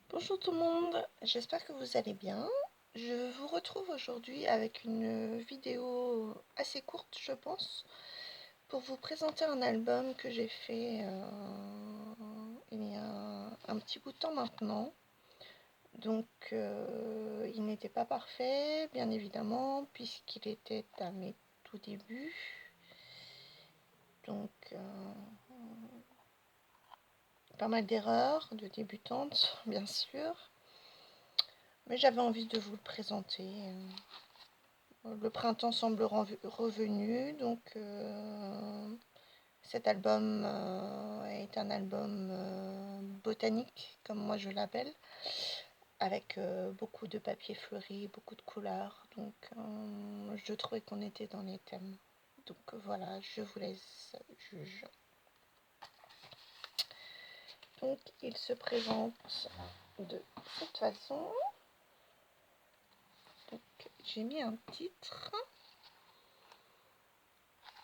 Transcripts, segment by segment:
Bonjour tout le monde, j'espère que vous allez bien. Je vous retrouve aujourd'hui avec une vidéo assez courte, je pense, pour vous présenter un album que j'ai fait il y a un petit bout de temps maintenant. Donc il n'était pas parfait, bien évidemment, puisqu'il était à mes tout débuts. Donc pas mal d'erreurs de débutante, bien sûr. Mais j'avais envie de vous le présenter. Le printemps semble revenu, donc cet album est un album botanique, comme moi je l'appelle, avec beaucoup de papier fleuri, beaucoup de couleurs. Donc je trouvais qu'on était dans les thèmes. Donc voilà, je vous laisse juger. Donc il se présente de cette façon. Donc j'ai mis un titre.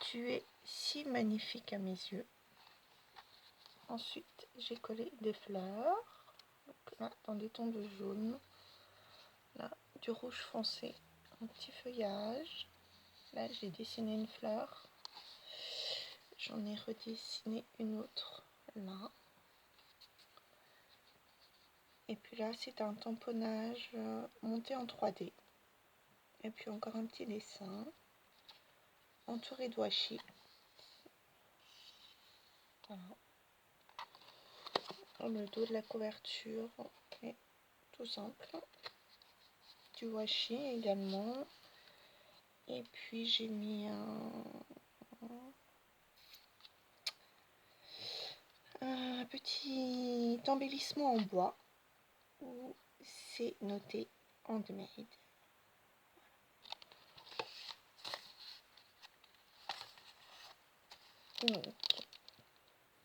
Tu es si magnifique à mes yeux. Ensuite, j'ai collé des fleurs. Donc là, dans des tons de jaune. Là, du rouge foncé. Un petit feuillage. Là, j'ai dessiné une fleur. J'en ai redessiné une autre là. Et puis là, c'est un tamponnage monté en 3D. Et puis encore un petit dessin. Entouré de washi. Voilà. Le dos de la couverture est tout simple. Du washi également. Et puis j'ai mis un petit embellissement en bois où c'est noté handmade. Donc,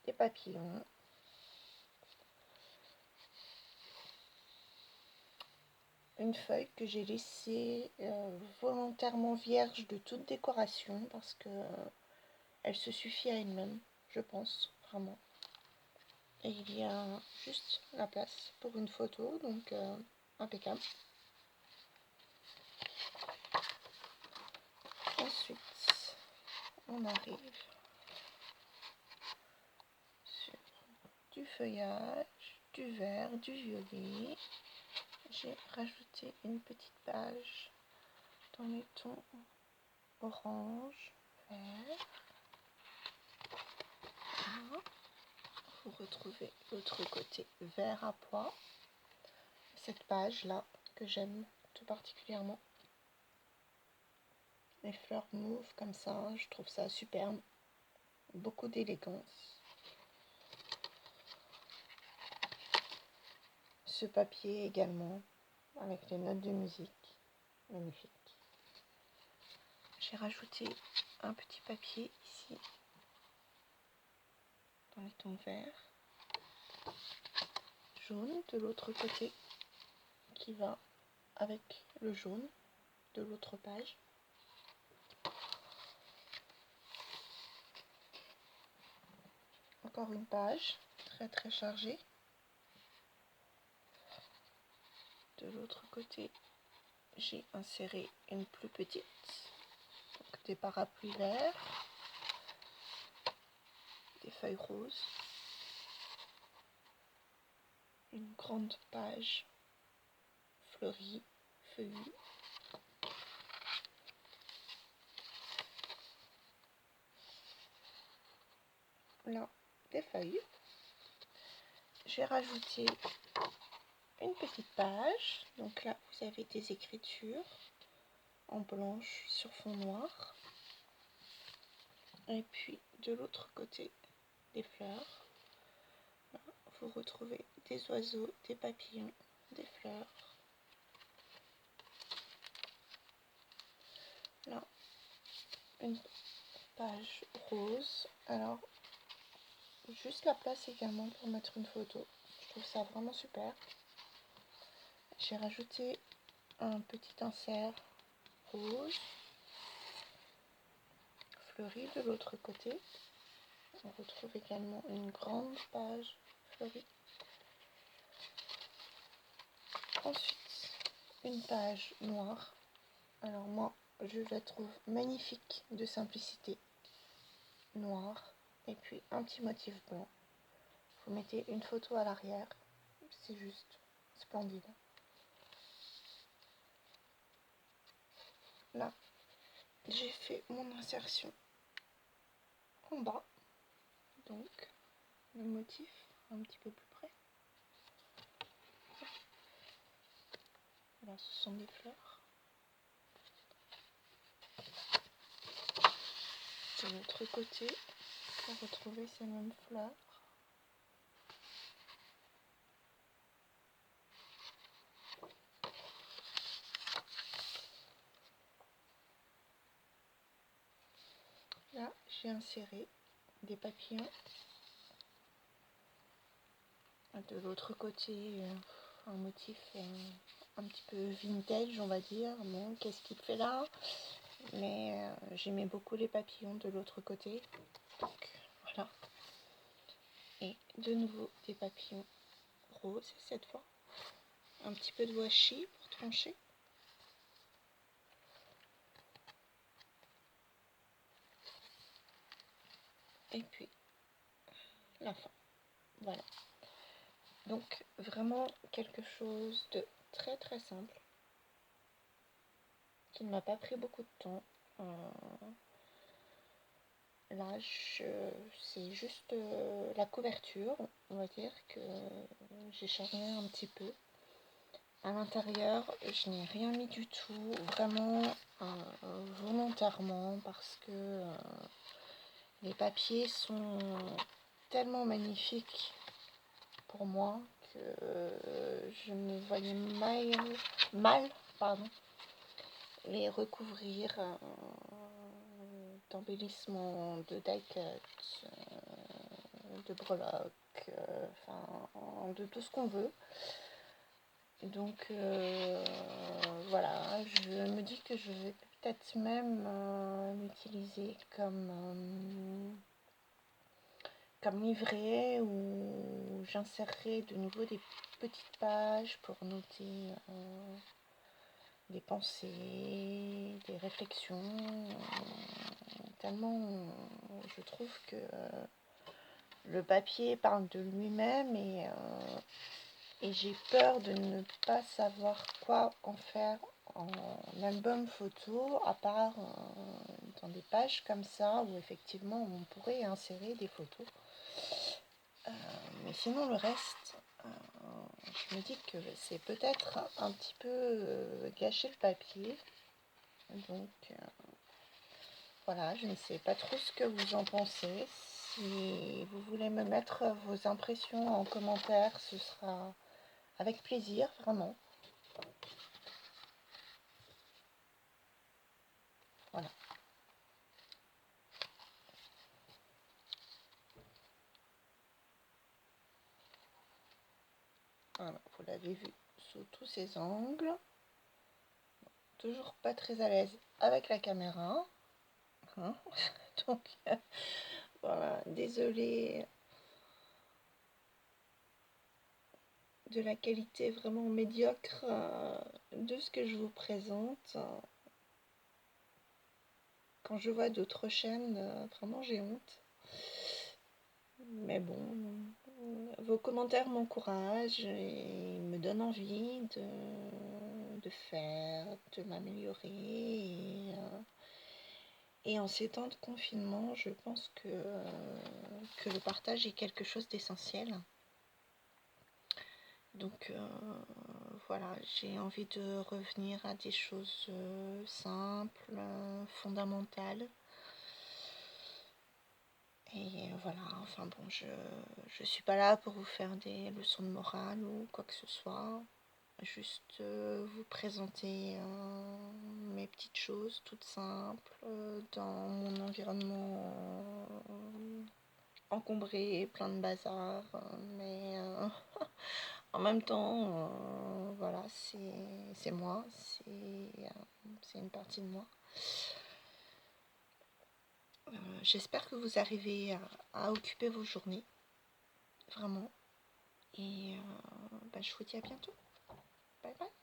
des papillons. Une feuille que j'ai laissée volontairement vierge de toute décoration parce que elle se suffit à elle-même, je pense, vraiment. Et il y a juste la place pour une photo, donc impeccable. Ensuite, on arrive sur du feuillage, du vert, du violet. J'ai rajouté une petite page dans les tons orange, vert. Voilà. Vous retrouvez l'autre côté vert à pois. Cette page là que j'aime tout particulièrement. Les fleurs mauves comme ça, je trouve ça superbe. Beaucoup d'élégance. Ce papier également, avec les notes de musique. Magnifique. J'ai rajouté un petit papier ici, dans les tons verts. Jaune de l'autre côté, qui va avec le jaune de l'autre page. Encore une page très chargée. De l'autre côté, j'ai inséré une plus petite, donc des parapluies verts, des feuilles roses, une grande page fleurie, feuillue. Là, des feuilles. J'ai rajouté une petite page. Donc là, vous avez des écritures en blanche sur fond noir. Et puis, de l'autre côté, des fleurs. Là, vous retrouvez des oiseaux, des papillons, des fleurs. Là, une page rose. Alors, juste la place également pour mettre une photo. Je trouve ça vraiment super. J'ai rajouté un petit insert rose fleuri de l'autre côté. On retrouve également une grande page fleurie. ensuite une page noire. Alors moi, je la trouve magnifique de simplicité. Noire. Et puis un petit motif blanc. Vous mettez une photo à l'arrière. C'est juste splendide. Là, j'ai fait mon insertion en bas. Donc, le motif un petit peu plus près. Là, ce sont des fleurs. De l'autre côté, pour retrouver ces mêmes fleurs. Là, j'ai inséré des papillons. De l'autre côté, un motif un petit peu vintage, on va dire. Bon, qu'est-ce qu'il fait là? Mais j'aimais beaucoup les papillons de l'autre côté. Donc, voilà. Et de nouveau des papillons roses cette fois. Un petit peu de washi pour trancher. Et puis la fin. Voilà. Donc vraiment quelque chose de très très simple qui ne m'a pas pris beaucoup de temps. Là, c'est juste la couverture, on va dire que j'ai chargé un petit peu. À l'intérieur, je n'ai rien mis du tout, vraiment volontairement, parce que les papiers sont tellement magnifiques pour moi que je me voyais mal les recouvrir d'embellissements, de die-cut, de breloques, enfin de tout ce qu'on veut. Donc voilà, je me dis que je vais peut-être même l'utiliser comme livret, où j'insérerai de nouveau des petites pages pour noter des pensées, des réflexions, tellement je trouve que le papier parle de lui-même et j'ai peur de ne pas savoir quoi en faire en album photo, à part dans des pages comme ça où effectivement on pourrait insérer des photos. Mais sinon le reste, je me dis que c'est peut-être un petit peu gâcher le papier. Donc voilà, je ne sais pas trop ce que vous en pensez. Si vous voulez me mettre vos impressions en commentaire, ce sera avec plaisir, vraiment. Voilà. Voilà, vous l'avez vu sous tous ses angles. Toujours pas très à l'aise avec la caméra. Hein. Donc, voilà, désolée de la qualité vraiment médiocre de ce que je vous présente. Quand je vois d'autres chaînes, vraiment j'ai honte. Mais bon, vos commentaires m'encouragent et me donnent envie de faire, de m'améliorer. Et en ces temps de confinement, je pense que le partage est quelque chose d'essentiel. Donc voilà, j'ai envie de revenir à des choses simples, fondamentales. Et voilà, enfin bon, je suis pas là pour vous faire des leçons de morale ou quoi que ce soit. Juste vous présenter mes petites choses toutes simples dans mon environnement encombré, plein de bazar. Mais en même temps, voilà, c'est moi, c'est une partie de moi. J'espère que vous arrivez à occuper vos journées, vraiment. Et je vous dis à bientôt. Bye bye.